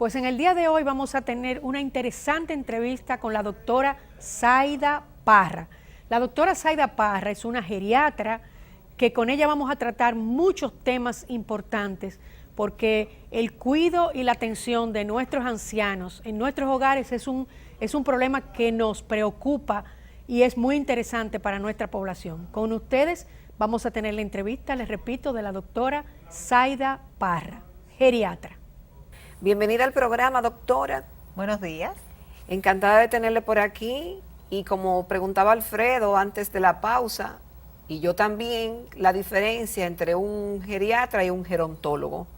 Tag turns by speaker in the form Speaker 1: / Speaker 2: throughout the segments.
Speaker 1: Pues en el día de hoy vamos a tener una interesante entrevista con la doctora Zaida Parra. La doctora Zaida Parra es una geriatra que con ella vamos a tratar muchos temas importantes porque el cuidado y la atención de nuestros ancianos en nuestros hogares es un problema que nos preocupa y es muy interesante para nuestra población. Con ustedes vamos a tener la entrevista, les repito, de la doctora Zaida Parra, geriatra.
Speaker 2: Bienvenida al programa, doctora.
Speaker 3: Buenos días.
Speaker 2: Encantada de tenerle por aquí. Y como preguntaba Alfredo antes de la pausa, y yo también, la diferencia entre un geriatra y un gerontólogo.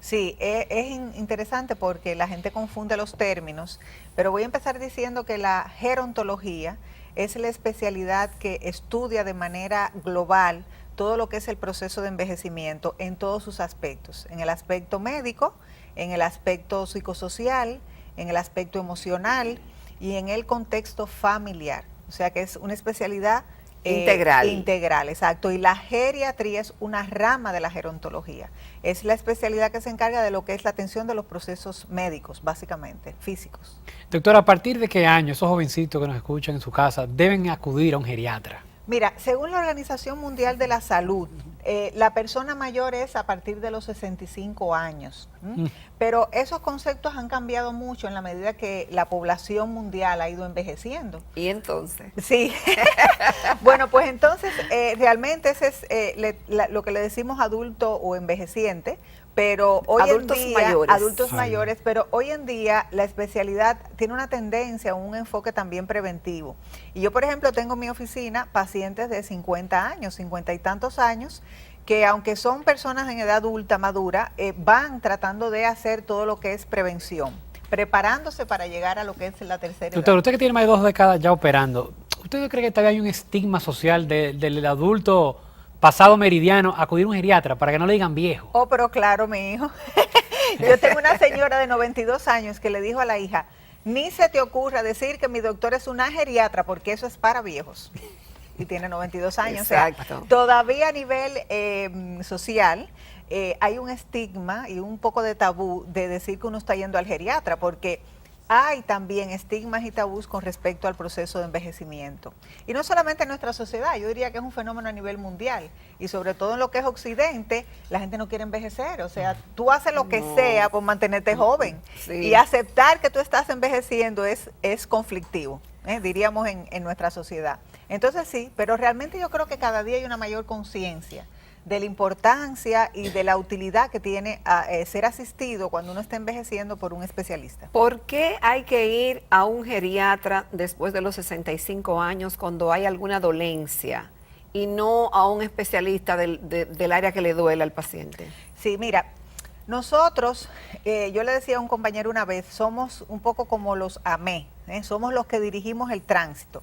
Speaker 3: Sí, es interesante porque la gente confunde los términos, pero voy a empezar diciendo que la gerontología es la especialidad que estudia de manera global todo lo que es el proceso de envejecimiento en todos sus aspectos, en el aspecto médico, en el aspecto psicosocial, en el aspecto emocional y en el contexto familiar. O sea que es una especialidad
Speaker 2: integral.
Speaker 3: Integral, exacto. Y la geriatría es una rama de la gerontología. Es la especialidad que se encarga de lo que es la atención de los procesos médicos, básicamente, físicos.
Speaker 4: Doctora, ¿a partir de qué año esos jovencitos que nos escuchan en su casa deben acudir a un geriatra?
Speaker 3: Mira, según la Organización Mundial de la Salud, la persona mayor es a partir de los 65 años. Pero esos conceptos han cambiado mucho en la medida que la población mundial ha ido envejeciendo.
Speaker 2: ¿Y entonces?
Speaker 3: Sí. Bueno, pues entonces realmente ese es lo que le decimos adulto o envejeciente. Pero hoy
Speaker 2: adultos
Speaker 3: en día,
Speaker 2: mayores.
Speaker 3: Adultos mayores, pero hoy en día la especialidad tiene una tendencia, un enfoque también preventivo. Y yo, por ejemplo, tengo en mi oficina pacientes de 50 años, 50 y tantos años, que aunque son personas en edad adulta, madura, van tratando de hacer todo lo que es prevención, preparándose para llegar a lo que es la tercera edad.
Speaker 4: Doctor, usted que tiene más de 2 décadas ya operando, ¿usted no cree que todavía hay un estigma social del adulto pasado meridiano acudir a un geriatra para que no le digan viejo?
Speaker 3: Oh, pero claro, mi hijo. Yo tengo una señora de 92 años que le dijo a la hija, ni se te ocurra decir que mi doctor es una geriatra porque eso es para viejos. Y tiene 92 años.
Speaker 2: Exacto.
Speaker 3: O sea, todavía a nivel social hay un estigma y un poco de tabú de decir que uno está yendo al geriatra porque hay también estigmas y tabús con respecto al proceso de envejecimiento. Y no solamente en nuestra sociedad, yo diría que es un fenómeno a nivel mundial. Y sobre todo en lo que es Occidente, la gente no quiere envejecer. O sea, tú haces lo que sea por mantenerte joven.
Speaker 2: Sí.
Speaker 3: Y aceptar que tú estás envejeciendo es conflictivo, diríamos en nuestra sociedad. Entonces sí, pero realmente yo creo que cada día hay una mayor conciencia de la importancia y de la utilidad que tiene ser asistido cuando uno está envejeciendo por un especialista.
Speaker 2: ¿Por qué hay que ir a un geriatra después de los 65 años cuando hay alguna dolencia y no a un especialista del área que le duele al paciente?
Speaker 3: Sí, mira, nosotros, yo le decía a un compañero una vez, somos un poco como los AME, somos los que dirigimos el tránsito.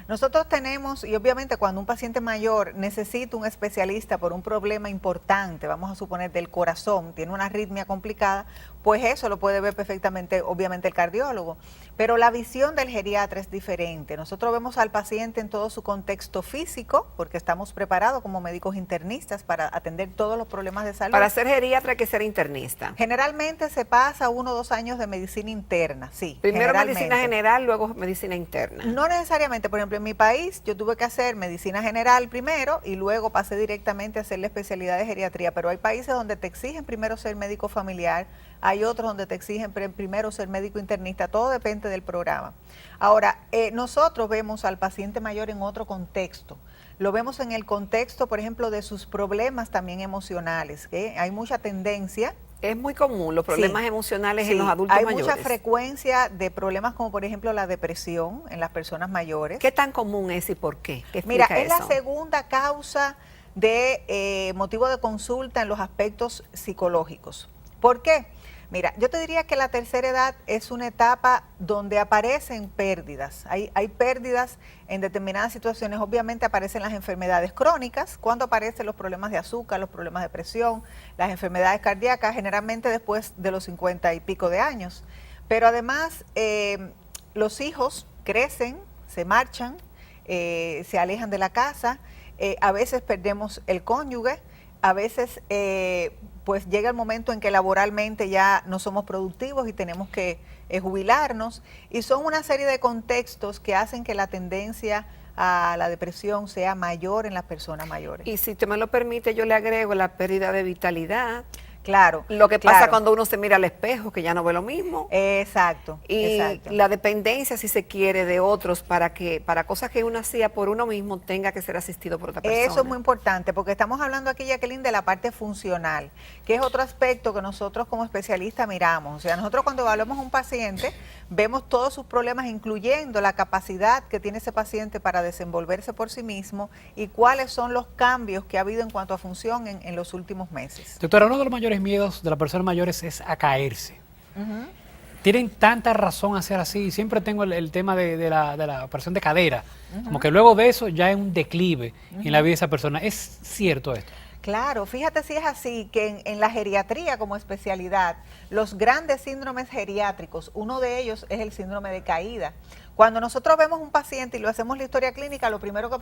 Speaker 3: Nosotros tenemos, y obviamente cuando un paciente mayor necesita un especialista por un problema importante, vamos a suponer del corazón, tiene una arritmia complicada, pues eso lo puede ver perfectamente, obviamente, el cardiólogo. Pero la visión del geriatra es diferente. Nosotros vemos al paciente en todo su contexto físico, porque estamos preparados como médicos internistas para atender todos los problemas de salud.
Speaker 2: Para ser geriatra hay que ser internista.
Speaker 3: Generalmente se pasa 1 o 2 años de medicina interna, sí.
Speaker 2: Primero medicina general, luego medicina interna.
Speaker 3: No necesariamente, por ejemplo, en mi país yo tuve que hacer medicina general primero y luego pasé directamente a hacer la especialidad de geriatría, pero hay países donde te exigen primero ser médico familiar, hay otros donde te exigen primero ser médico internista, todo depende del programa. Ahora, nosotros vemos al paciente mayor en otro contexto. Lo vemos en el contexto, por ejemplo, de sus problemas también emocionales, que hay mucha tendencia.
Speaker 2: Es muy común los problemas emocionales en los adultos mayores.
Speaker 3: Hay mucha frecuencia de problemas como, por ejemplo, la depresión en las personas mayores.
Speaker 2: ¿Qué tan común es y por qué? ¿Qué
Speaker 3: Mira,
Speaker 2: explica
Speaker 3: es
Speaker 2: eso?
Speaker 3: la segunda causa de motivo de consulta en los aspectos psicológicos. ¿Por qué? Mira, yo te diría que la tercera edad es una etapa donde aparecen pérdidas. Hay pérdidas en determinadas situaciones. Obviamente aparecen las enfermedades crónicas, cuando aparecen los problemas de azúcar, los problemas de presión, las enfermedades cardíacas, generalmente después de los 50 y pico de años. Pero además, los hijos crecen, se marchan, se alejan de la casa, a veces perdemos el cónyuge, a veces pues llega el momento en que laboralmente ya no somos productivos y tenemos que jubilarnos, y son una serie de contextos que hacen que la tendencia a la depresión sea mayor en las personas mayores.
Speaker 2: Y si usted me lo permite, yo le agrego la pérdida de vitalidad.
Speaker 3: Claro.
Speaker 2: Lo que pasa
Speaker 3: claro.
Speaker 2: cuando uno se mira al espejo, que ya no ve lo mismo.
Speaker 3: Exacto.
Speaker 2: Y
Speaker 3: exacto.
Speaker 2: la dependencia, si se quiere, de otros para cosas que uno hacía por uno mismo, tenga que ser asistido por otra persona.
Speaker 3: Eso es muy importante, porque estamos hablando aquí, Jacqueline, de la parte funcional, que es otro aspecto que nosotros como especialistas miramos. O sea, nosotros cuando evaluamos a un paciente, vemos todos sus problemas, incluyendo la capacidad que tiene ese paciente para desenvolverse por sí mismo y cuáles son los cambios que ha habido en cuanto a función en los últimos meses.
Speaker 4: Doctora, uno de los mayores miedos de las personas mayores es a caerse. Tienen tanta razón a ser así. Siempre tengo el tema de la operación de cadera. Como que luego de eso ya hay un declive en la vida de esa persona. ¿Es cierto esto?
Speaker 3: Claro, fíjate si es así, que en la geriatría como especialidad, los grandes síndromes geriátricos, uno de ellos es el síndrome de caída. Cuando nosotros vemos un paciente y lo hacemos la historia clínica, lo primero que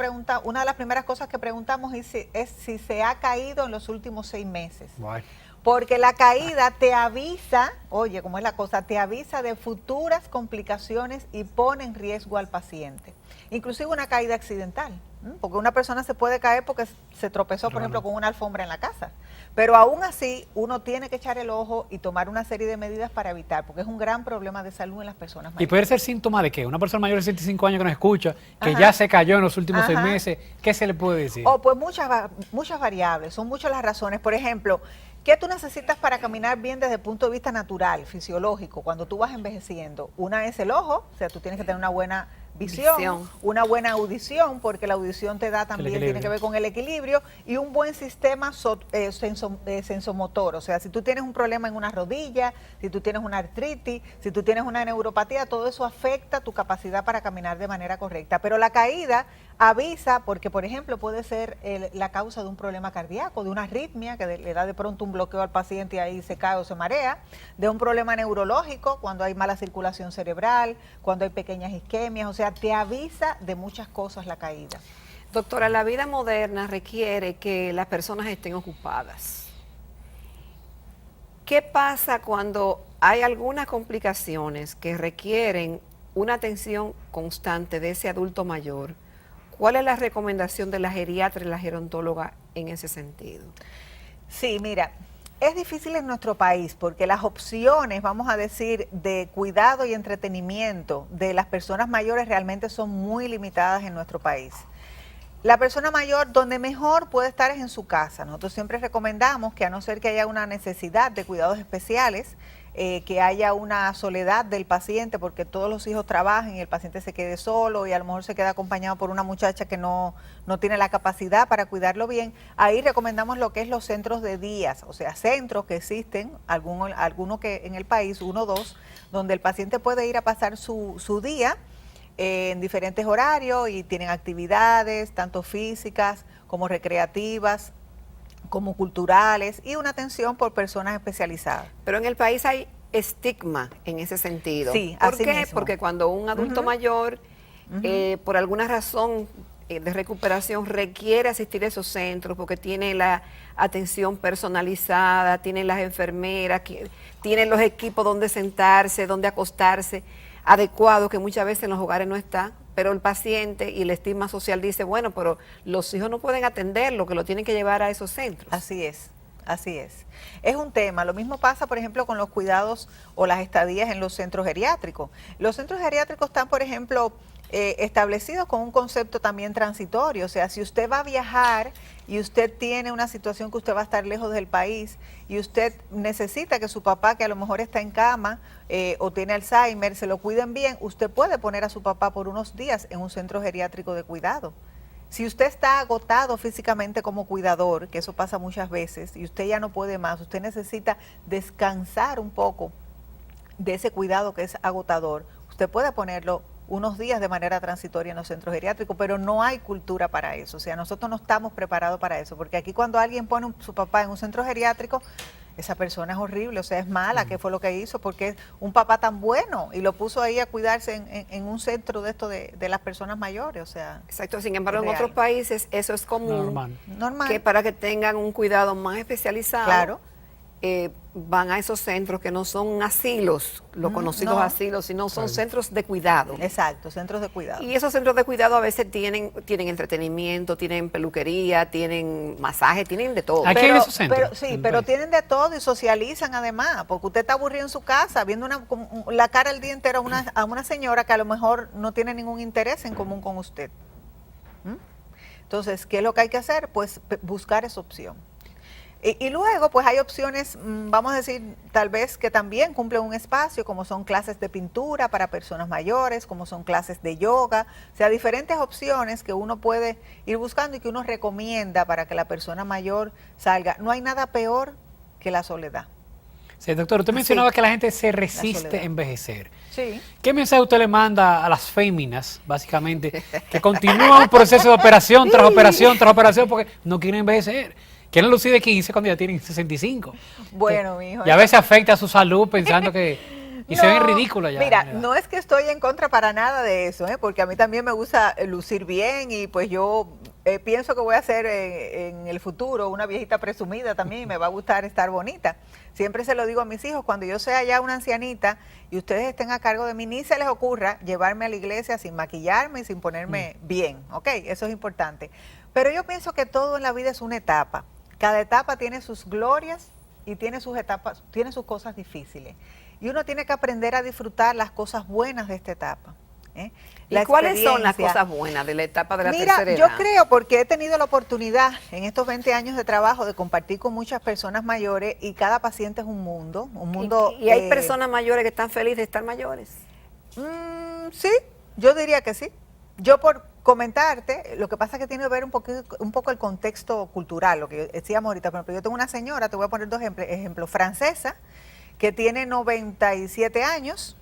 Speaker 3: una de las primeras cosas que preguntamos es si se ha caído en los últimos 6 meses.
Speaker 4: Bueno.
Speaker 3: Porque la caída te avisa, oye, ¿cómo es la cosa? Te avisa de futuras complicaciones y pone en riesgo al paciente. Inclusive una caída accidental, porque una persona se puede caer porque se tropezó, por ejemplo, con una alfombra en la casa. Pero aún así, uno tiene que echar el ojo y tomar una serie de medidas para evitar, porque es un gran problema de salud en las personas mayores.
Speaker 4: ¿Y puede ser síntoma de qué? Una persona mayor de 65 años que nos escucha, que
Speaker 3: Ajá.
Speaker 4: ya se cayó en los últimos 6
Speaker 3: Ajá.
Speaker 4: meses, ¿qué se le puede decir?
Speaker 3: Oh, pues muchas variables, son muchas las razones. Por ejemplo, ¿qué tú necesitas para caminar bien desde el punto de vista natural, fisiológico, cuando tú vas envejeciendo? Una es el ojo, o sea, tú tienes que tener una buena visión, una buena audición, porque la audición te da también, tiene que ver con el equilibrio, y un buen sistema sensomotor. O sea, si tú tienes un problema en una rodilla, si tú tienes una artritis, si tú tienes una neuropatía, todo eso afecta tu capacidad para caminar de manera correcta. Pero la caída avisa porque, por ejemplo, puede ser la causa de un problema cardíaco, de una arritmia que le da de pronto un bloqueo al paciente y ahí se cae o se marea, de un problema neurológico, cuando hay mala circulación cerebral, cuando hay pequeñas isquemias, o sea, te avisa de muchas cosas la caída.
Speaker 2: Doctora, la vida moderna requiere que las personas estén ocupadas. ¿Qué pasa cuando hay algunas complicaciones que requieren una atención constante de ese adulto mayor? ¿Cuál es la recomendación de la geriatra y la gerontóloga en ese sentido?
Speaker 3: Sí, mira, es difícil en nuestro país porque las opciones, vamos a decir, de cuidado y entretenimiento de las personas mayores realmente son muy limitadas en nuestro país. La persona mayor donde mejor puede estar es en su casa. Nosotros siempre recomendamos que, a no ser que haya una necesidad de cuidados especiales, que haya una soledad del paciente porque todos los hijos trabajan y el paciente se quede solo y a lo mejor se queda acompañado por una muchacha que no tiene la capacidad para cuidarlo bien, ahí recomendamos lo que es los centros de días, o sea, centros que existen, algunos que en el país, 1 o 2, donde el paciente puede ir a pasar su día en diferentes horarios y tienen actividades tanto físicas como recreativas, como culturales, y una atención por personas especializadas.
Speaker 2: Pero en el país hay estigma en ese sentido.
Speaker 3: Sí,
Speaker 2: ¿Por
Speaker 3: así
Speaker 2: qué?
Speaker 3: mismo.
Speaker 2: Porque cuando un adulto mayor, por alguna razón de recuperación, requiere asistir a esos centros, porque tiene la atención personalizada, tiene las enfermeras, tiene los equipos donde sentarse, donde acostarse, adecuado, que muchas veces en los hogares no está, pero el paciente y el estigma social dice, bueno, pero los hijos no pueden atenderlo, que lo tienen que llevar a esos centros.
Speaker 3: Así es, así es. Es un tema. Lo mismo pasa, por ejemplo, con los cuidados o las estadías en los centros geriátricos. Los centros geriátricos están, por ejemplo, establecidos con un concepto también transitorio. O sea, si usted va a viajar y usted tiene una situación que usted va a estar lejos del país y usted necesita que su papá, que a lo mejor está en cama o tiene Alzheimer, se lo cuiden bien, usted puede poner a su papá por unos días en un centro geriátrico de cuidado. Si usted está agotado físicamente como cuidador, que eso pasa muchas veces, y usted ya no puede más, usted necesita descansar un poco de ese cuidado que es agotador, usted puede ponerlo unos días de manera transitoria en los centros geriátricos, pero no hay cultura para eso. O sea, nosotros no estamos preparados para eso, porque aquí cuando alguien pone su papá en un centro geriátrico, esa persona es horrible, o sea, es mala. ¿Qué fue lo que hizo? Porque es un papá tan bueno y lo puso ahí a cuidarse en un centro de esto de las personas mayores, o sea.
Speaker 2: Exacto, sin embargo, en
Speaker 3: real.
Speaker 2: otros países eso es común,
Speaker 3: Normal.
Speaker 2: que para que tengan un cuidado más especializado,
Speaker 3: Claro.
Speaker 2: van a esos centros que no son asilos, los conocidos
Speaker 3: no.
Speaker 2: asilos, sino son centros de cuidado.
Speaker 3: Exacto, centros de cuidado.
Speaker 2: Y esos centros de cuidado a veces tienen entretenimiento, tienen peluquería, tienen masaje, tienen de todo.
Speaker 4: Aquí hay esos centros.
Speaker 3: Pero tienen de todo y socializan además, porque usted está aburrido en su casa viendo la cara el día entero a una señora que a lo mejor no tiene ningún interés en común con usted. ¿Mm? Entonces, ¿qué es lo que hay que hacer? Pues buscar esa opción. Y luego, pues hay opciones, vamos a decir, tal vez que también cumplen un espacio, como son clases de pintura para personas mayores, como son clases de yoga, o sea, diferentes opciones que uno puede ir buscando y que uno recomienda para que la persona mayor salga. No hay nada peor que la soledad.
Speaker 4: Sí, doctor, usted mencionaba
Speaker 3: Sí.
Speaker 4: que la gente se resiste
Speaker 3: soledad.
Speaker 4: a envejecer.
Speaker 3: Sí.
Speaker 4: ¿Qué mensaje usted le manda a las féminas, básicamente, que continúan un proceso de operación tras operación tras operación porque no quieren envejecer? Quieren lucir de 15 cuando ya tienen 65.
Speaker 3: Bueno, mijo.
Speaker 4: Y a veces afecta a su salud pensando que... Y se ven
Speaker 3: No,
Speaker 4: ridículas ya.
Speaker 3: Mira,
Speaker 4: ¿verdad?
Speaker 3: no es que estoy en contra para nada de eso, porque a mí también me gusta lucir bien y pues yo pienso que voy a ser en el futuro una viejita presumida también y me va a gustar estar bonita. Siempre se lo digo a mis hijos, cuando yo sea ya una ancianita y ustedes estén a cargo de mí, ni se les ocurra llevarme a la iglesia sin maquillarme y sin ponerme bien, ¿ok? Eso es importante. Pero yo pienso que todo en la vida es una etapa. Cada etapa tiene sus glorias y tiene sus etapas, tiene sus cosas difíciles. Y uno tiene que aprender a disfrutar las cosas buenas de esta etapa.
Speaker 2: ¿Y cuáles son las
Speaker 3: experiencia.
Speaker 2: cosas buenas de la etapa de la
Speaker 3: Mira,
Speaker 2: tercera
Speaker 3: yo
Speaker 2: edad?
Speaker 3: creo, porque he tenido la oportunidad en estos 20 años de trabajo de compartir con muchas personas mayores y cada paciente es un mundo.
Speaker 2: Y hay personas mayores que están felices de estar mayores.
Speaker 3: Sí, yo diría que sí. Yo por comentarte, lo que pasa es que tiene que ver un poco el contexto cultural, lo que decíamos ahorita. Por ejemplo, yo tengo una señora, te voy a poner dos ejemplos, francesa, que tiene 97 años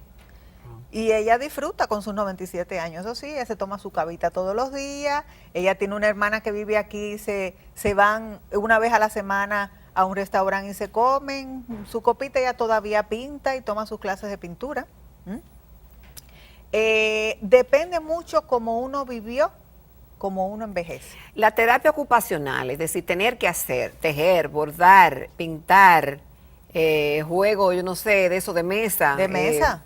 Speaker 3: y ella disfruta con sus 97 años. Eso sí, ella se toma su cavita todos los días. Ella tiene una hermana que vive aquí, se van una vez a la semana a un restaurante y se comen su copita. Ella todavía pinta y toma sus clases de pintura. Depende mucho cómo uno vivió, cómo uno envejece.
Speaker 2: La terapia ocupacional, es decir, tener que hacer, tejer, bordar, pintar, juego, yo no sé, de eso de mesa.
Speaker 3: ¿De mesa?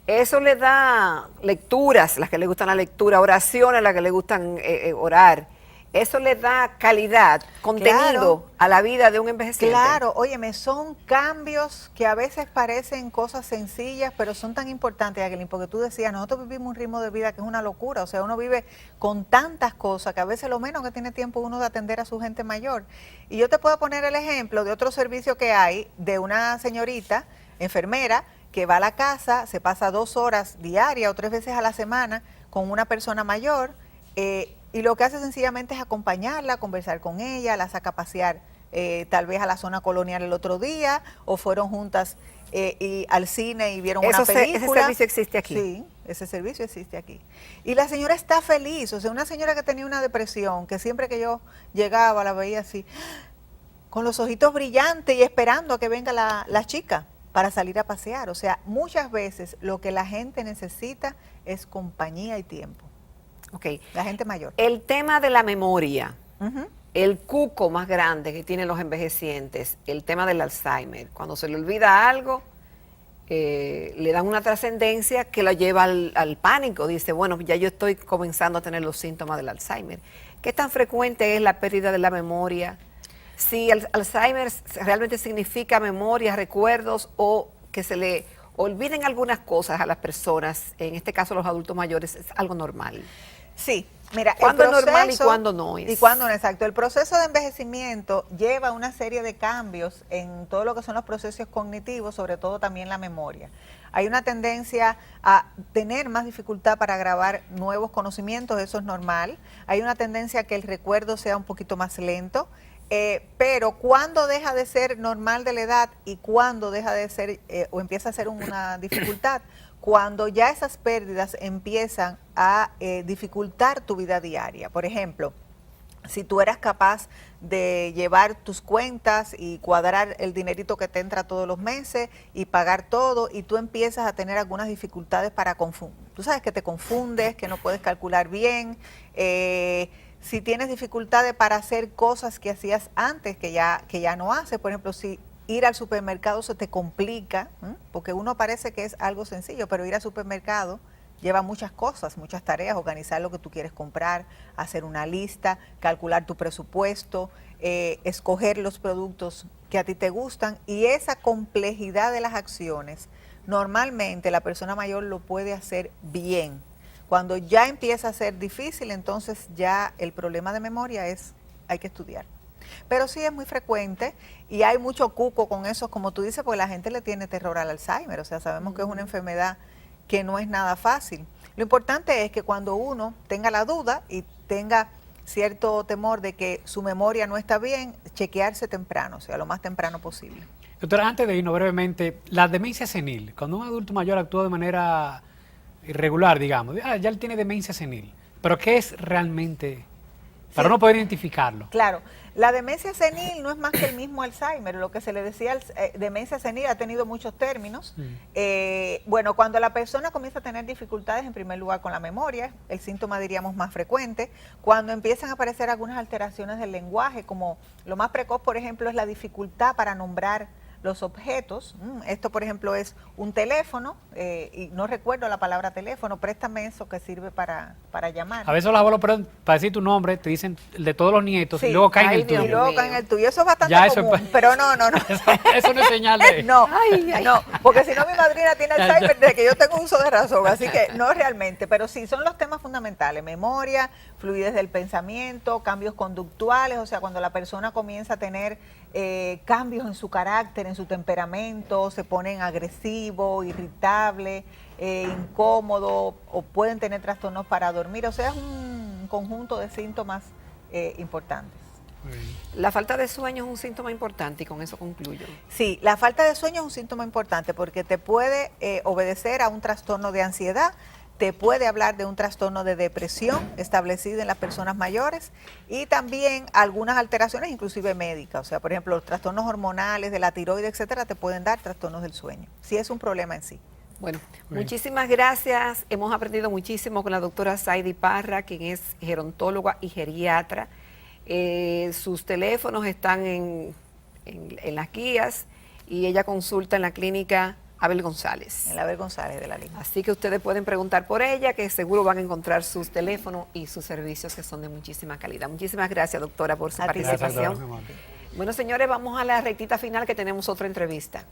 Speaker 2: Eso le da lecturas, las que le gustan la lectura, oraciones, las que le gustan orar. Eso le da calidad, contenido a la vida de un envejeciente.
Speaker 3: Claro, óyeme, son cambios que a veces parecen cosas sencillas, pero son tan importantes, Jacqueline, porque tú decías, nosotros vivimos un ritmo de vida que es una locura, o sea, uno vive con tantas cosas que a veces lo menos que tiene tiempo uno de atender a su gente mayor. Y yo te puedo poner el ejemplo de otro servicio que hay, de una señorita, enfermera, que va a la casa, se pasa 2 horas diarias o 3 veces a la semana con una persona mayor, y lo que hace sencillamente es acompañarla, conversar con ella, la saca a pasear tal vez a la zona colonial el otro día, o fueron juntas y al cine y vieron una película.
Speaker 2: ¿Ese servicio existe aquí?
Speaker 3: Sí, ese servicio existe aquí. Y la señora está feliz, o sea, una señora que tenía una depresión, que siempre que yo llegaba la veía así, con los ojitos brillantes y esperando a que venga la chica para salir a pasear. O sea, muchas veces lo que la gente necesita es compañía y tiempo.
Speaker 2: Okay.
Speaker 3: La gente mayor.
Speaker 2: El tema de la memoria, el cuco más grande que tienen los envejecientes, el tema del Alzheimer. Cuando se le olvida algo, le dan una trascendencia que lo lleva al pánico. Dice, bueno, ya yo estoy comenzando a tener los síntomas del Alzheimer. ¿Qué tan frecuente es la pérdida de la memoria? Si el Alzheimer realmente significa memoria, recuerdos, o que se le olviden algunas cosas a las personas, en este caso los adultos mayores, es algo normal.
Speaker 3: Sí, mira,
Speaker 2: ¿cuándo es normal y cuándo no es?
Speaker 3: Y cuándo no, exacto. El proceso de envejecimiento lleva una serie de cambios en todo lo que son los procesos cognitivos, sobre todo también la memoria. Hay una tendencia a tener más dificultad para grabar nuevos conocimientos, eso es normal. Hay una tendencia a que el recuerdo sea un poquito más lento. Pero cuando deja de ser normal de la edad y cuando deja de ser o empieza a ser una dificultad, cuando ya esas pérdidas empiezan a dificultar tu vida diaria. Por ejemplo, si tú eras capaz de llevar tus cuentas y cuadrar el dinerito que te entra todos los meses y pagar todo, y tú empiezas a tener algunas dificultades para confundir. Tú sabes que te confundes, que no puedes calcular bien, si tienes dificultades para hacer cosas que hacías antes que ya no haces. Por ejemplo, si ir al supermercado se te complica, porque uno parece que es algo sencillo, pero ir al supermercado lleva muchas cosas, muchas tareas, organizar lo que tú quieres comprar, hacer una lista, calcular tu presupuesto, escoger los productos que a ti te gustan, y esa complejidad de las acciones, normalmente la persona mayor lo puede hacer bien. Cuando ya empieza a ser difícil, entonces ya el problema de memoria hay que estudiar. Pero sí es muy frecuente y hay mucho cuco con eso, como tú dices, porque la gente le tiene terror al Alzheimer, o sea, sabemos que es una enfermedad que no es nada fácil. Lo importante es que cuando uno tenga la duda y tenga cierto temor de que su memoria no está bien, chequearse temprano, o sea, lo más temprano posible.
Speaker 4: Doctora, antes de irnos brevemente, la demencia senil, cuando un adulto mayor actúa de manera irregular, digamos, ya él tiene demencia senil, pero ¿qué es realmente? Para no poder identificarlo.
Speaker 3: Claro, la demencia senil no es más que el mismo Alzheimer, lo que se le decía demencia senil ha tenido muchos términos. Bueno, cuando la persona comienza a tener dificultades, en primer lugar con la memoria, el síntoma diríamos más frecuente, cuando empiezan a aparecer algunas alteraciones del lenguaje, como lo más precoz, por ejemplo, es la dificultad para nombrar los objetos. Esto, por ejemplo, es un teléfono, y no recuerdo la palabra teléfono, préstame eso que sirve para llamar.
Speaker 4: A veces los abuelos, para decir tu nombre, te dicen el de todos los nietos,
Speaker 3: Sí,
Speaker 4: y luego caen en el tuyo.
Speaker 3: Y luego caen en el tuyo, eso es bastante
Speaker 4: Ya,
Speaker 3: común, pero no.
Speaker 4: Eso no es señal de...
Speaker 3: No, no, porque si no mi madrina tiene Alzheimer desde que yo tengo uso de razón, así que no realmente, pero sí, son los temas fundamentales: memoria, fluidez del pensamiento, cambios conductuales, o sea, cuando la persona comienza a tener cambios en su carácter, en su temperamento, se ponen agresivos, irritables, incómodos, o pueden tener trastornos para dormir, o sea, es un conjunto de síntomas importantes.
Speaker 2: La falta de sueño es un síntoma importante y con eso concluyo.
Speaker 3: Sí, la falta de sueño es un síntoma importante porque te puede obedecer a un trastorno de ansiedad, te puede hablar de un trastorno de depresión establecido en las personas mayores y también algunas alteraciones inclusive médicas, o sea, por ejemplo, los trastornos hormonales de la tiroides, etcétera, te pueden dar trastornos del sueño, si es un problema en sí.
Speaker 2: Bueno, muchísimas gracias. Hemos aprendido muchísimo con la doctora Saida Parra, quien es gerontóloga y geriatra. Sus teléfonos están en las guías y ella consulta en la clínica Abel González.
Speaker 3: En la Abel González de la Lima.
Speaker 2: Así que ustedes pueden preguntar por ella, que seguro van a encontrar sus teléfonos y sus servicios que son de muchísima calidad. Muchísimas gracias, doctora, por su participación.
Speaker 4: Gracias,
Speaker 2: bueno, señores, vamos a la rectita final que tenemos otra entrevista.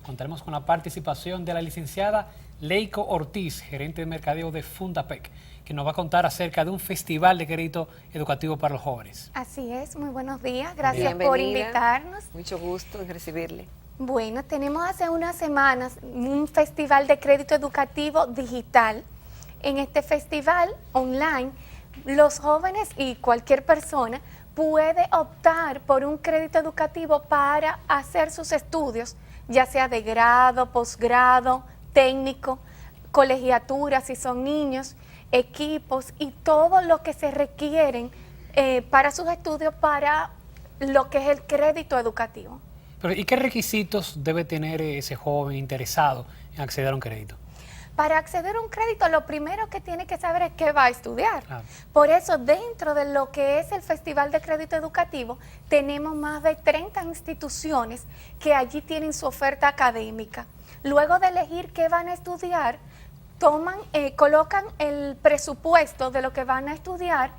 Speaker 4: Contaremos con la participación de la licenciada Leiko Ortiz, gerente de mercadeo de Fundapec, que nos va a contar acerca de un festival de crédito educativo para los jóvenes.
Speaker 5: Así es, muy buenos días, gracias
Speaker 2: Bienvenida.
Speaker 5: por invitarnos.
Speaker 2: Mucho gusto en recibirle.
Speaker 5: Bueno, tenemos hace unas semanas un festival de crédito educativo digital. En este festival online, los jóvenes y cualquier persona puede optar por un crédito educativo para hacer sus estudios, ya sea de grado, posgrado, técnico, colegiatura si son niños, equipos y todo lo que se requieren para sus estudios para lo que es el crédito educativo.
Speaker 4: Pero, ¿y qué requisitos debe tener ese joven interesado en acceder a un crédito?
Speaker 5: Para acceder a un crédito, lo primero que tiene que saber es qué va a estudiar.
Speaker 4: Claro.
Speaker 5: Por eso, dentro de lo que es el Festival de Crédito Educativo, tenemos más de 30 instituciones que allí tienen su oferta académica. Luego de elegir qué van a estudiar, colocan el presupuesto de lo que van a estudiar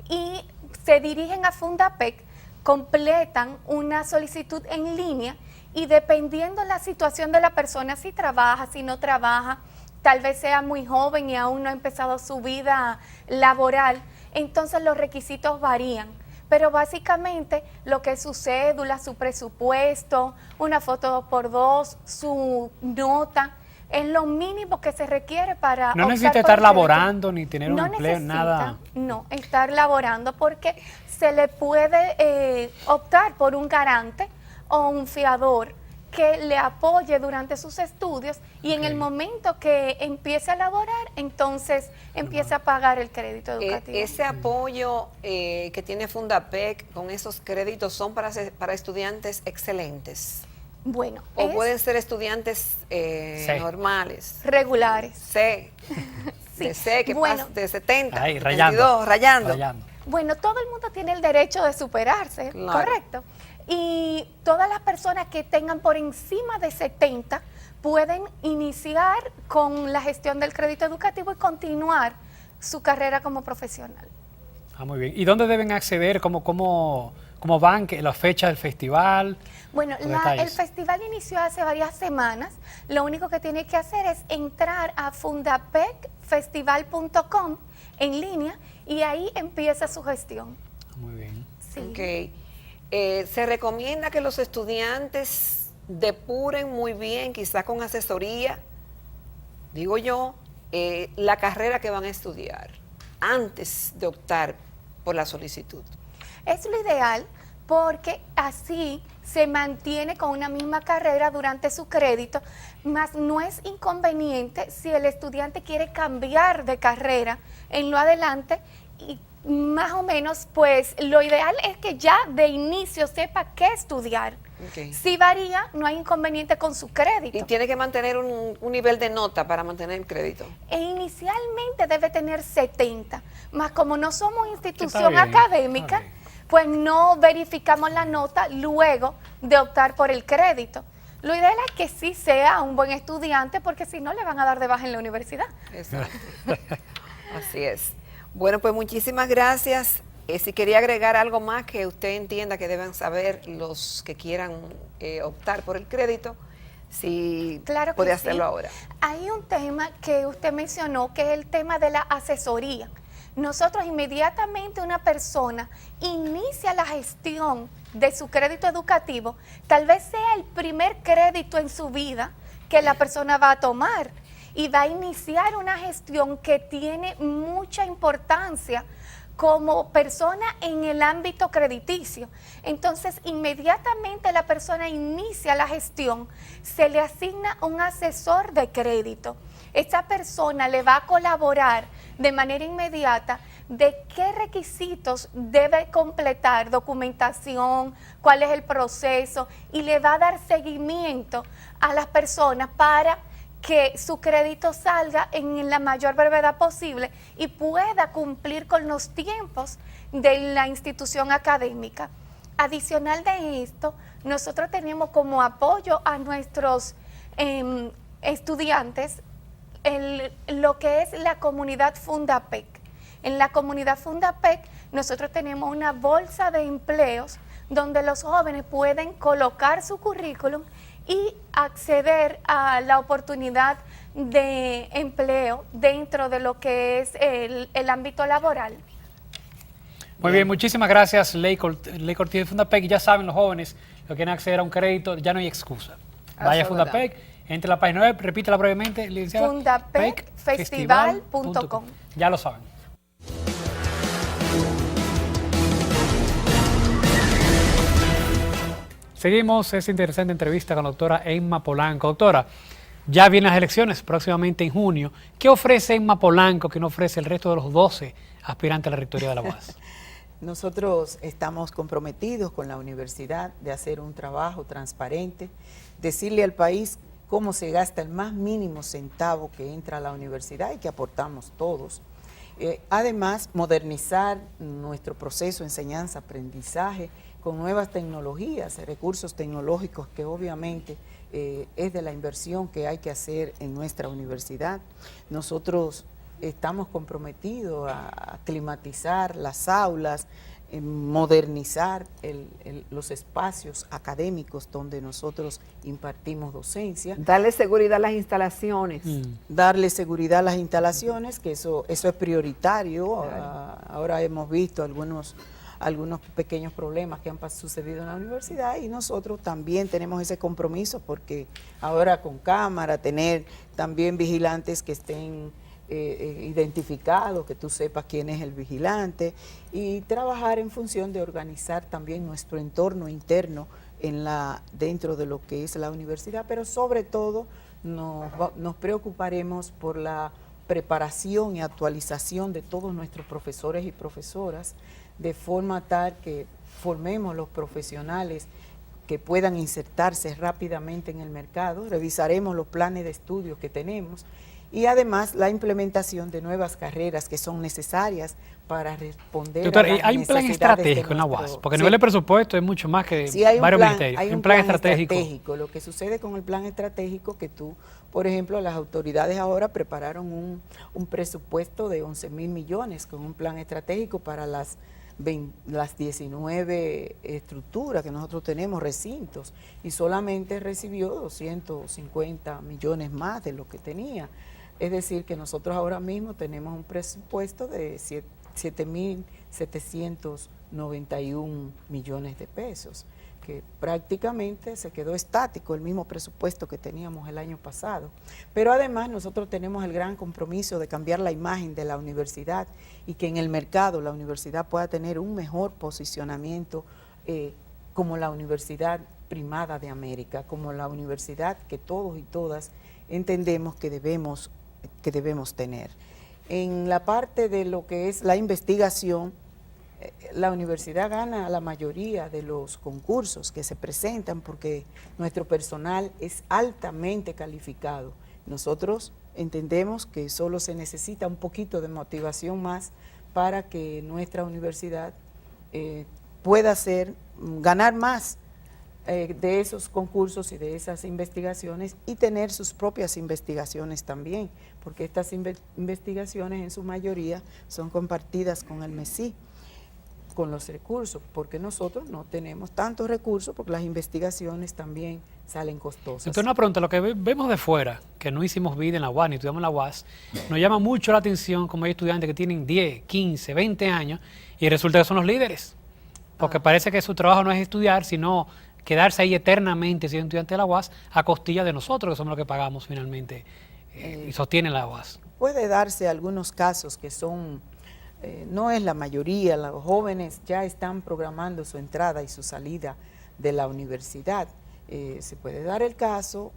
Speaker 5: y se dirigen a Fundapec, completan una solicitud en línea y dependiendo la situación de la persona, si trabaja, si no trabaja, tal vez sea muy joven y aún no ha empezado su vida laboral, entonces los requisitos varían. Pero básicamente lo que es su cédula, su presupuesto, una foto 2x2, su nota, es lo mínimo que se requiere para
Speaker 4: No
Speaker 5: optar
Speaker 4: necesita
Speaker 5: por
Speaker 4: estar
Speaker 5: el crédito.
Speaker 4: laborando ni tener un
Speaker 5: No
Speaker 4: empleo,
Speaker 5: necesita,
Speaker 4: nada.
Speaker 5: No, estar laborando porque se le puede optar por un garante o un fiador que le apoye durante sus estudios y en el momento que empiece a laborar, entonces empiece a pagar el crédito educativo.
Speaker 2: Ese apoyo que tiene Fundapec con esos créditos son para estudiantes excelentes.
Speaker 5: Bueno,
Speaker 2: O pueden ser estudiantes normales.
Speaker 5: regulares.
Speaker 2: C.
Speaker 5: Sí.
Speaker 2: De C, que
Speaker 5: Bueno.
Speaker 2: pasa de 70,
Speaker 4: Ahí,
Speaker 2: 72, rayando.
Speaker 5: Bueno, todo el mundo tiene el derecho de superarse,
Speaker 2: Claro.
Speaker 5: ¿correcto? Y todas las personas que tengan por encima de 70 pueden iniciar con la gestión del crédito educativo y continuar su carrera como profesional.
Speaker 4: Ah, muy bien. ¿Y dónde deben acceder? ¿Cómo van? ¿La fecha del festival?
Speaker 5: Bueno,
Speaker 4: Los
Speaker 5: el
Speaker 4: detalles.
Speaker 5: festival inició hace varias semanas. Lo único que tiene que hacer es entrar a fundapecfestival.com en línea y ahí empieza su gestión.
Speaker 4: Ah, muy bien.
Speaker 5: Sí.
Speaker 2: Ok. Se recomienda que los estudiantes depuren muy bien, quizá con asesoría, digo yo, la carrera que van a estudiar antes de optar por la solicitud.
Speaker 5: Es lo ideal porque así se mantiene con una misma carrera durante su crédito, mas no es inconveniente si el estudiante quiere cambiar de carrera en lo adelante y más o menos, pues lo ideal es que ya de inicio sepa qué estudiar.
Speaker 2: Ok.
Speaker 5: Si varía, no hay inconveniente con su crédito.
Speaker 2: Y tiene que mantener un nivel de nota para mantener el crédito.
Speaker 5: E inicialmente debe tener 70, más como no somos institución
Speaker 4: bien,
Speaker 5: académica,
Speaker 4: está bien.
Speaker 5: pues no verificamos la nota luego de optar por el crédito. Lo ideal es que sí sea un buen estudiante, porque si no le van a dar de baja en la universidad.
Speaker 2: Exacto. Así es. Bueno, pues muchísimas gracias. Si quería agregar algo más que usted entienda que deben saber los que quieran optar por el crédito, si
Speaker 5: Claro que
Speaker 2: puede
Speaker 5: sí.
Speaker 2: hacerlo ahora.
Speaker 5: Hay un tema que usted mencionó, que es el tema de la asesoría. Nosotros inmediatamente una persona inicia la gestión de su crédito educativo, tal vez sea el primer crédito en su vida que la persona va a tomar y va a iniciar una gestión que tiene mucha importancia como persona en el ámbito crediticio. Entonces, inmediatamente la persona inicia la gestión, se le asigna un asesor de crédito. Esta persona le va a colaborar de manera inmediata de qué requisitos debe completar, documentación, cuál es el proceso, y le va a dar seguimiento a las personas para que su crédito salga en la mayor brevedad posible y pueda cumplir con los tiempos de la institución académica. Adicional de esto, nosotros tenemos como apoyo a nuestros estudiantes lo que es la comunidad Fundapec. En la comunidad Fundapec nosotros tenemos una bolsa de empleos donde los jóvenes pueden colocar su currículum y acceder a la oportunidad de empleo dentro de lo que es el ámbito laboral.
Speaker 4: Muy bien, muchísimas gracias, Ley Ortiz de Fundapec. Ya saben, los jóvenes que quieren acceder a un crédito, ya no hay excusa. Vaya a
Speaker 3: Eso es verdad.
Speaker 4: Fundapec, entre a la página web, repítela brevemente, licenciada.
Speaker 5: Fundapecfestival.com.
Speaker 4: Ya lo saben. Seguimos esta interesante entrevista con la doctora Emma Polanco. Doctora, ya vienen las elecciones próximamente en junio. ¿Qué ofrece Emma Polanco que no ofrece el resto de los 12 aspirantes a la rectoría de la UAS?
Speaker 6: Nosotros estamos comprometidos con la universidad de hacer un trabajo transparente, decirle al país cómo se gasta el más mínimo centavo que entra a la universidad y que aportamos todos. Además, modernizar nuestro proceso de enseñanza-aprendizaje con nuevas tecnologías, recursos tecnológicos que obviamente es de la inversión que hay que hacer en nuestra universidad. Nosotros estamos comprometidos a climatizar las aulas, modernizar los espacios académicos donde nosotros impartimos docencia.
Speaker 2: Darle seguridad a las instalaciones.
Speaker 6: Darle seguridad a las instalaciones, que eso es prioritario.
Speaker 2: Claro.
Speaker 6: Ahora hemos visto algunos pequeños problemas que han sucedido en la universidad y nosotros también tenemos ese compromiso porque ahora con cámara, tener también vigilantes que estén identificados, que tú sepas quién es el vigilante y trabajar en función de organizar también nuestro entorno interno dentro de lo que es la universidad, pero sobre todo nos preocuparemos por la preparación y actualización de todos nuestros profesores y profesoras, de forma tal que formemos los profesionales que puedan insertarse rápidamente en el mercado. Revisaremos los planes de estudios que tenemos y además la implementación de nuevas carreras que son necesarias para responder
Speaker 4: Doctor,
Speaker 6: a las
Speaker 4: hay un plan
Speaker 6: necesidades
Speaker 4: estratégico en la
Speaker 6: nuestro-
Speaker 4: UAS, porque a
Speaker 6: Sí.
Speaker 4: nivel de presupuesto es mucho más que
Speaker 6: Sí, hay
Speaker 4: varios ministerios.
Speaker 6: hay un plan estratégico. Lo que sucede con el plan estratégico, que tú, por ejemplo, las autoridades ahora prepararon un presupuesto de 11.000 millones con un plan estratégico para las 19 estructuras que nosotros tenemos, recintos, y solamente recibió 250 millones más de lo que tenía. Es decir, que nosotros ahora mismo tenemos un presupuesto de 7.791 millones de pesos, que prácticamente se quedó estático, el mismo presupuesto que teníamos el año pasado. Pero además nosotros tenemos el gran compromiso de cambiar la imagen de la universidad y que en el mercado la universidad pueda tener un mejor posicionamiento como la universidad primada de América, como la universidad que todos y todas entendemos que debemos tener. En la parte de lo que es la investigación, la universidad gana la mayoría de los concursos que se presentan porque nuestro personal es altamente calificado. Nosotros entendemos que solo se necesita un poquito de motivación más para que nuestra universidad pueda ganar más de esos concursos y de esas investigaciones y tener sus propias investigaciones también, porque estas investigaciones en su mayoría son compartidas con el MESI, con los recursos, porque nosotros no tenemos tantos recursos porque las investigaciones también salen costosas.
Speaker 4: Entonces una pregunta, lo que vemos de fuera, que no hicimos vida en la UAS ni estudiamos en la UAS, nos llama mucho la atención como hay estudiantes que tienen 10, 15, 20 años y resulta que son los líderes, porque parece que su trabajo no es estudiar, sino quedarse ahí eternamente siendo estudiante de la UAS a costilla de nosotros, que somos los que pagamos finalmente y sostienen la UAS.
Speaker 6: Puede darse algunos casos que son, no es la mayoría, los jóvenes ya están programando su entrada y su salida de la universidad. Se puede dar el caso.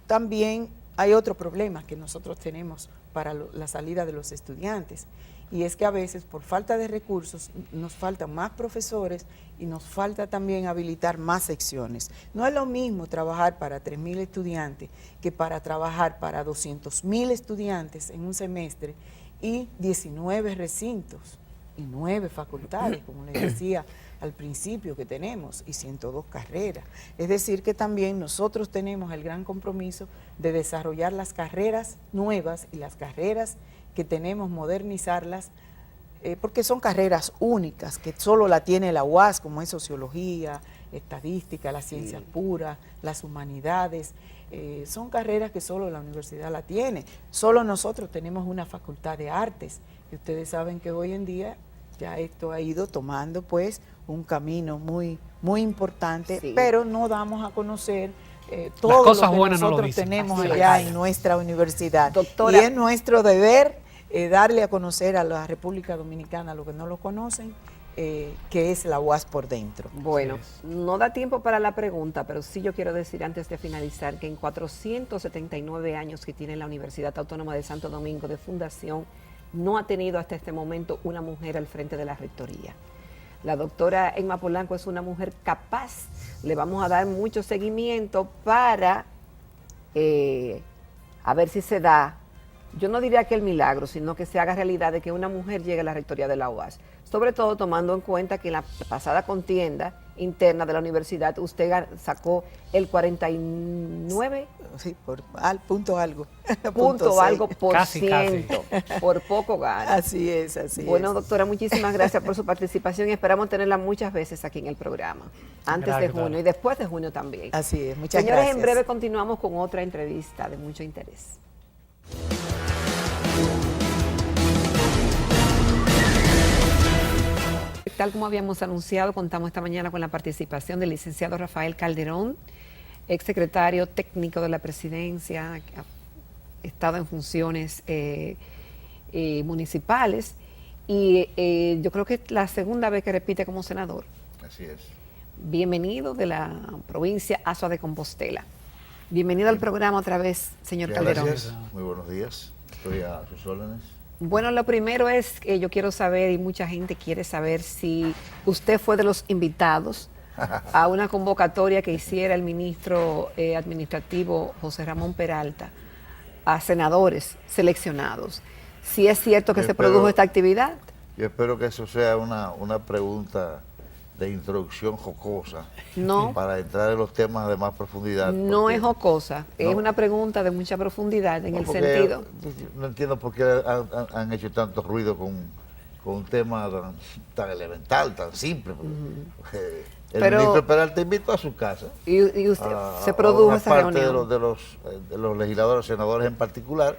Speaker 6: También hay otro problema que nosotros tenemos para la salida de los estudiantes, y es que a veces por falta de recursos nos faltan más profesores y nos falta también habilitar más secciones. No es lo mismo trabajar para 3.000 estudiantes que para trabajar para 200.000 estudiantes en un semestre y 19 recintos y 9 facultades, como les decía al principio que tenemos, y 102 carreras. Es decir, que también nosotros tenemos el gran compromiso de desarrollar las carreras nuevas y las carreras que tenemos, modernizarlas, porque son carreras únicas, que solo la tiene la UAS, como es sociología, estadística, las ciencias puras, las humanidades. Son carreras que solo la universidad la tiene. Solo nosotros tenemos una facultad de artes, y ustedes saben que hoy en día ya esto ha ido tomando pues un camino muy, muy importante, pero no damos a conocer todo
Speaker 4: cosas
Speaker 6: lo que
Speaker 4: buenas
Speaker 6: nosotros
Speaker 4: no lo dicen.
Speaker 6: tenemos
Speaker 2: Así
Speaker 6: allá
Speaker 2: es.
Speaker 6: en nuestra universidad.
Speaker 2: Doctora.
Speaker 6: Y es nuestro deber darle a conocer a la República Dominicana, lo que no lo conocen, que es la UAS por dentro.
Speaker 2: Bueno, no da tiempo para la pregunta, pero sí yo quiero decir antes de finalizar que en 479 años que tiene la Universidad Autónoma de Santo Domingo de fundación, no ha tenido hasta este momento una mujer al frente de la rectoría. La doctora Emma Polanco es una mujer capaz. Le vamos a dar mucho seguimiento para a ver si se da, yo no diría que el milagro, sino que se haga realidad de que una mujer llegue a la rectoría de la UAS. Sobre todo tomando en cuenta que en la pasada contienda interna de la universidad usted sacó el 49
Speaker 6: Sí, punto algo.
Speaker 2: punto algo
Speaker 6: seis.
Speaker 2: por
Speaker 4: Casi,
Speaker 2: ciento. Por poco gana.
Speaker 6: Así es, así
Speaker 2: Bueno,
Speaker 6: es.
Speaker 2: doctora, muchísimas gracias por su participación y esperamos tenerla muchas veces aquí en el programa, antes
Speaker 4: Claro,
Speaker 2: de
Speaker 4: claro.
Speaker 2: junio y después de junio también.
Speaker 6: Así es, muchas
Speaker 2: Señores,
Speaker 6: gracias.
Speaker 2: en breve continuamos con otra entrevista de mucho interés. Tal como habíamos anunciado, contamos esta mañana con la participación del licenciado Rafael Calderón, exsecretario técnico de la presidencia, que ha estado en funciones municipales y yo creo que es la segunda vez que repite como senador.
Speaker 7: Así es.
Speaker 2: bienvenido de la provincia Azua de Compostela. Bienvenido al programa otra vez, señor
Speaker 7: Muchas
Speaker 2: Calderón.
Speaker 7: gracias, muy buenos días, estoy a sus órdenes.
Speaker 2: Bueno, lo primero es que yo quiero saber, y mucha gente quiere saber, si usted fue de los invitados a una convocatoria que hiciera el ministro administrativo José Ramón Peralta a senadores seleccionados. Si es cierto que
Speaker 7: Yo
Speaker 2: se
Speaker 7: espero-
Speaker 2: produjo esta actividad.
Speaker 7: Yo espero que eso sea una pregunta de introducción jocosa,
Speaker 2: No.
Speaker 7: para entrar en los temas de más profundidad.
Speaker 2: No
Speaker 7: porque-
Speaker 2: es jocosa, es
Speaker 7: No.
Speaker 2: una pregunta de mucha profundidad en
Speaker 7: no,
Speaker 2: el
Speaker 7: porque
Speaker 2: sentido.
Speaker 7: no entiendo por qué han hecho tanto ruido con un tema tan elemental, tan simple. Porque, el
Speaker 2: Pero-
Speaker 7: ministro Peralta invitó a su casa.
Speaker 2: Y usted se
Speaker 7: a
Speaker 2: produjo
Speaker 7: una
Speaker 2: esa
Speaker 7: parte
Speaker 2: reunión.
Speaker 7: de los legisladores, senadores en particular,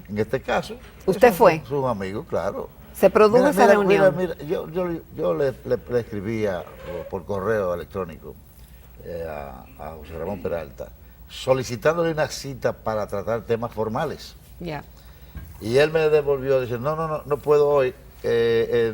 Speaker 7: en este caso.
Speaker 2: ¿Usted
Speaker 7: esos
Speaker 2: fue?
Speaker 7: Sus amigos, claro.
Speaker 2: Se produjo esa reunión.
Speaker 7: Mira, yo le escribía por correo electrónico a José Ramón Peralta, solicitándole una cita para tratar temas formales.
Speaker 2: Ya.
Speaker 7: Y él me devolvió, dice, no puedo hoy.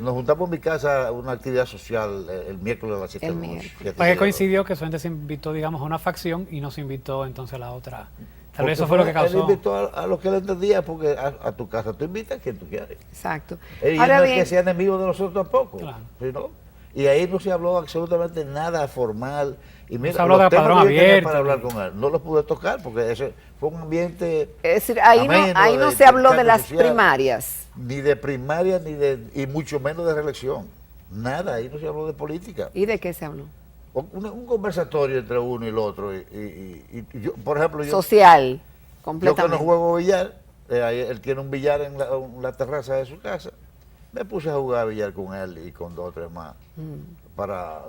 Speaker 7: Nos juntamos en mi casa a una actividad social el miércoles a las 7
Speaker 2: El
Speaker 7: de la noche.
Speaker 2: miércoles.
Speaker 7: 7
Speaker 4: Porque
Speaker 7: de la
Speaker 4: coincidió que solamente se invitó, digamos, a una facción y no se invitó entonces a la otra. Tal
Speaker 7: Porque
Speaker 4: vez eso fue lo que
Speaker 7: Él
Speaker 4: causó.
Speaker 7: invitó a lo que él entendía, porque a tu casa tú invitas a quien tú quieres.
Speaker 2: Exacto.
Speaker 7: Y
Speaker 2: Ahora
Speaker 7: no es
Speaker 2: bien,
Speaker 7: que sea enemigo de nosotros tampoco.
Speaker 4: Claro.
Speaker 7: ¿Sí, no? Y ahí no se habló absolutamente nada formal. Y mira,
Speaker 4: se habló
Speaker 7: los
Speaker 4: de
Speaker 7: temas
Speaker 4: padrón
Speaker 7: que yo tenía
Speaker 4: abierto,
Speaker 7: para hablar
Speaker 4: ni-
Speaker 7: con él, no los pude tocar porque ese fue un ambiente
Speaker 2: es decir, ahí
Speaker 7: ameno,
Speaker 2: no
Speaker 7: de
Speaker 2: se habló de
Speaker 7: intercambio
Speaker 2: las
Speaker 7: social,
Speaker 2: primarias.
Speaker 7: ni de primaria, y mucho menos de reelección. Nada, ahí no se habló de política.
Speaker 2: ¿Y de qué se habló?
Speaker 7: Un conversatorio entre uno y el otro. Y yo, por ejemplo,
Speaker 2: Social,
Speaker 7: yo que no
Speaker 2: completamente.
Speaker 7: juego billar, ahí él tiene un billar en la terraza de su casa, me puse a jugar billar con él y con 2 o 3 más, para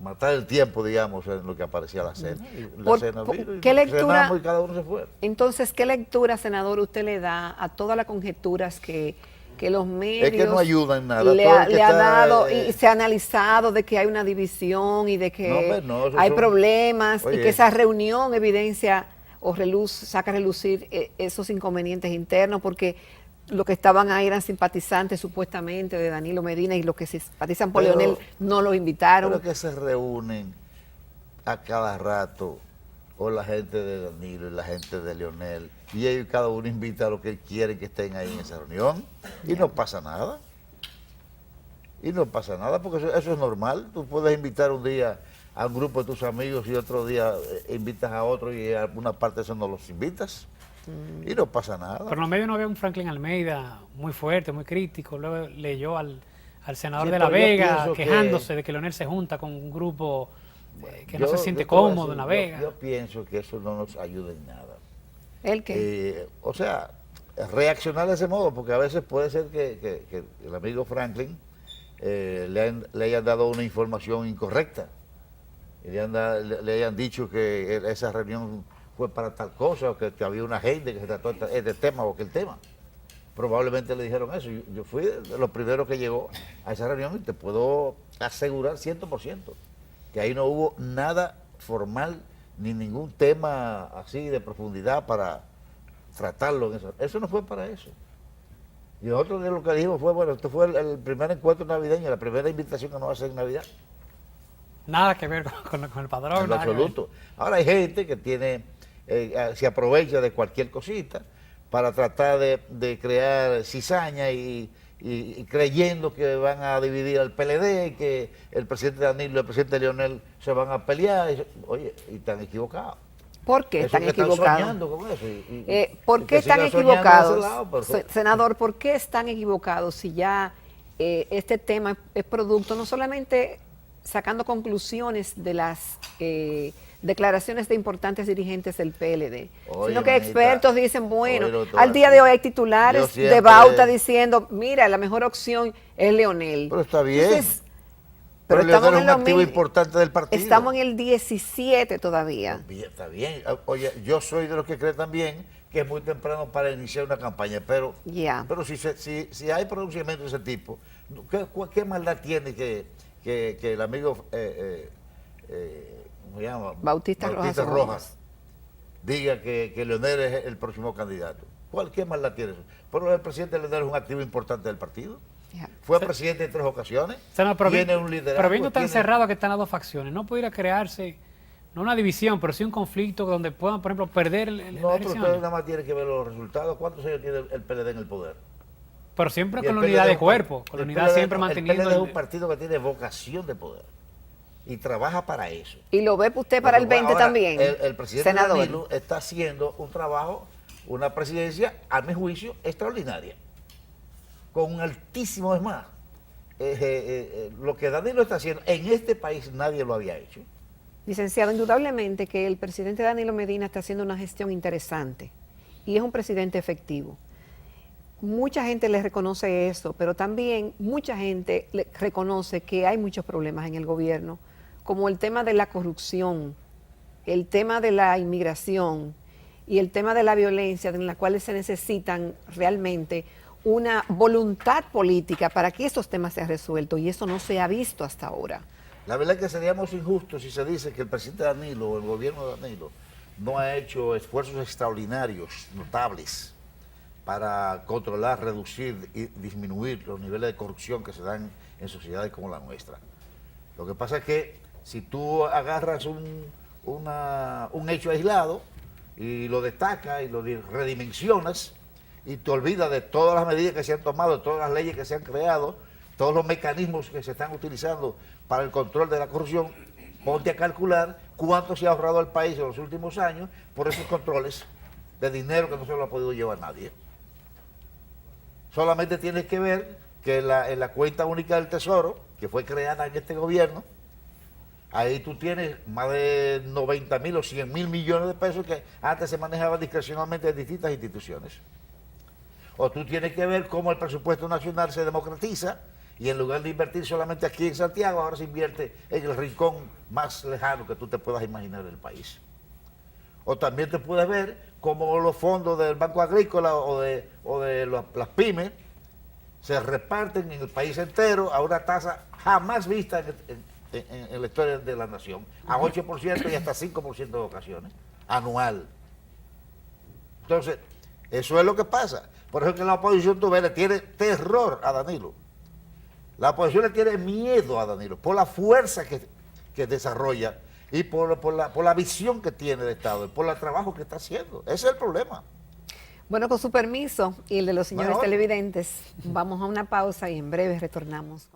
Speaker 7: matar el tiempo, digamos, en lo que aparecía la cena. Y la cena vino y
Speaker 2: ¿Qué
Speaker 7: nos
Speaker 2: lectura?
Speaker 7: cenamos y cada uno se fue.
Speaker 2: Entonces, ¿qué lectura, senador, usted le da a todas las conjeturas que los medios
Speaker 7: Es que no ayudan en nada.
Speaker 2: le
Speaker 7: Todo
Speaker 2: ha,
Speaker 7: el que
Speaker 2: le ha
Speaker 7: está,
Speaker 2: dado y se ha analizado de que hay una división y de que
Speaker 7: No, hombre, no, eso
Speaker 2: hay
Speaker 7: son-
Speaker 2: problemas y
Speaker 7: Oye.
Speaker 2: que esa reunión evidencia o saca a relucir esos inconvenientes internos porque los que estaban ahí eran simpatizantes supuestamente de Danilo Medina y los que simpatizan por
Speaker 7: Pero-
Speaker 2: Leonel no los invitaron.
Speaker 7: Pero que se reúnen a cada rato, o la gente de Danilo y la gente de Leonel, y ellos cada uno invita a los que quieren que estén ahí en esa reunión, y no pasa nada. Y no pasa nada, porque eso es normal. Tú puedes invitar un día a un grupo de tus amigos y otro día invitas a otro y a alguna parte de eso no los invitas. Y no pasa nada.
Speaker 4: Pero en los medios no había un Franklin Almeida muy fuerte, muy crítico. Luego leyó al senador
Speaker 7: Sí,
Speaker 4: de La
Speaker 7: pero yo
Speaker 4: Vega
Speaker 7: pienso que-
Speaker 4: quejándose de que Leonel se junta con un grupo que no
Speaker 7: Yo-
Speaker 4: se siente
Speaker 7: yo te voy a
Speaker 4: cómodo en La
Speaker 7: decir,
Speaker 4: Vega.
Speaker 7: Yo pienso que eso no nos ayuda en nada.
Speaker 2: ¿El qué?
Speaker 7: O sea, reaccionar de ese modo, porque a veces puede ser que el amigo Franklin le hayan dado una información incorrecta, y le hayan dicho que esa reunión fue para tal cosa, o que había una agenda que se trató este tema o aquel tema. Probablemente le dijeron eso. Yo fui de los primeros que llegó a esa reunión y te puedo asegurar 100% que ahí no hubo nada formal ni ningún tema así de profundidad para tratarlo. Eso no fue para eso. Y nosotros lo que dijimos fue, bueno, esto fue el primer encuentro navideño, la primera invitación que nos hace en Navidad,
Speaker 4: Nada que ver con el padrón.
Speaker 7: en lo
Speaker 4: nada que ver.
Speaker 7: absoluto. Ahora hay gente que se aprovecha de cualquier cosita para tratar de crear cizaña y creyendo que van a dividir al PLD, que el presidente Danilo y el presidente Leonel se van a pelear. Oye, y están equivocados.
Speaker 2: ¿Por qué
Speaker 7: Eso
Speaker 2: están
Speaker 7: que
Speaker 2: equivocados?
Speaker 7: soñando con eso.
Speaker 2: ¿Por
Speaker 7: y
Speaker 2: qué
Speaker 7: que
Speaker 2: están
Speaker 7: sigan soñando de ese
Speaker 2: equivocados?
Speaker 7: lado, pero-
Speaker 2: Senador, ¿por qué están equivocados si ya este tema es producto no solamente sacando conclusiones de las declaraciones de importantes dirigentes del PLD,
Speaker 7: Oye,
Speaker 2: sino que
Speaker 7: manita,
Speaker 2: expertos dicen, bueno,
Speaker 7: oye, lo que te voy
Speaker 2: al
Speaker 7: a
Speaker 2: día de
Speaker 7: decir.
Speaker 2: hoy hay
Speaker 7: Yo
Speaker 2: titulares
Speaker 7: siempre-
Speaker 2: de Bauta diciendo, mira, la mejor opción es Leonel.
Speaker 7: Pero está bien.
Speaker 2: Entonces,
Speaker 7: pero
Speaker 2: estamos
Speaker 7: Leonel es
Speaker 2: en
Speaker 7: un
Speaker 2: los
Speaker 7: activo
Speaker 2: mil-
Speaker 7: importante del partido.
Speaker 2: Estamos en el 17 todavía.
Speaker 7: Bien, está bien. Oye, yo soy de los que cree también que es muy temprano para iniciar una campaña, pero
Speaker 2: Ya.
Speaker 7: pero si hay pronunciamiento de ese tipo, ¿qué maldad tiene que el amigo ¿cómo se llama?
Speaker 2: Bautista Rojas
Speaker 7: Rojas diga que Leonel es el próximo candidato? ¿Qué maldad tiene eso? Pero el presidente Leonel es un activo importante del partido.
Speaker 2: Fíjate.
Speaker 7: Fue presidente en 3 ocasiones.
Speaker 4: Senador, pero
Speaker 7: Tiene un liderazgo.
Speaker 4: pero viendo tan
Speaker 7: tiene-
Speaker 4: cerrado que están las dos facciones, ¿no pudiera crearse, no una división, pero sí un conflicto donde puedan, por ejemplo, perder la
Speaker 7: No, pero
Speaker 4: elección?
Speaker 7: ustedes nada más tienen que ver los resultados. ¿Cuántos años tiene el PLD en el poder?
Speaker 4: Pero siempre
Speaker 7: Y
Speaker 4: con
Speaker 7: el
Speaker 4: la
Speaker 7: PLD
Speaker 4: unidad
Speaker 7: es
Speaker 4: de
Speaker 7: un
Speaker 4: cuerpo,
Speaker 7: par-
Speaker 4: con la
Speaker 7: el
Speaker 4: unidad
Speaker 7: PLD
Speaker 4: siempre
Speaker 7: El
Speaker 4: manteniendo...
Speaker 7: PLD es un partido que tiene vocación de poder y trabaja para eso.
Speaker 2: ¿Y lo ve usted para el 20
Speaker 7: Ahora,
Speaker 2: también,
Speaker 7: el presidente
Speaker 2: senador?
Speaker 7: Danilo está haciendo un trabajo, una presidencia, a mi juicio, extraordinaria, con un altísimo, es más, lo que Danilo está haciendo en este país nadie lo había hecho.
Speaker 2: Licenciado, indudablemente que el presidente Danilo Medina está haciendo una gestión interesante y es un presidente efectivo. Mucha gente le reconoce eso, pero también mucha gente le reconoce que hay muchos problemas en el gobierno, como el tema de la corrupción, el tema de la inmigración y el tema de la violencia, en la cual se necesitan realmente una voluntad política para que esos temas sean resueltos, y eso no se ha visto hasta ahora.
Speaker 7: La verdad es que seríamos injustos si se dice que el presidente Danilo o el gobierno de Danilo no ha hecho esfuerzos extraordinarios, notables, para controlar, reducir y disminuir los niveles de corrupción que se dan en sociedades como la nuestra. Lo que pasa es que si tú agarras un hecho aislado y lo destacas y lo redimensionas y te olvidas de todas las medidas que se han tomado, de todas las leyes que se han creado, todos los mecanismos que se están utilizando para el control de la corrupción, ponte a calcular cuánto se ha ahorrado al país en los últimos años por esos controles de dinero que no se lo ha podido llevar nadie. Solamente tienes que ver que en la cuenta única del Tesoro, que fue creada en este gobierno, ahí tú tienes más de 90.000 o 100.000 millones de pesos que antes se manejaban discrecionalmente en distintas instituciones. O tú tienes que ver cómo el presupuesto nacional se democratiza y en lugar de invertir solamente aquí en Santiago, ahora se invierte en el rincón más lejano que tú te puedas imaginar del país. O también te puedes ver cómo los fondos del Banco Agrícola o de las pymes se reparten en el país entero a una tasa jamás vista en la historia de la nación, a 8% y hasta 5% de ocasiones, anual. Entonces, eso es lo que pasa. Por eso que la oposición, tú ves, le tiene terror a Danilo. La oposición le tiene miedo a Danilo por la fuerza que desarrolla y por la visión que tiene de Estado y por el trabajo que está haciendo. Ese es el problema.
Speaker 2: Bueno, con su permiso y el de los señores
Speaker 7: Bueno.
Speaker 2: televidentes, vamos a una pausa y en breve retornamos.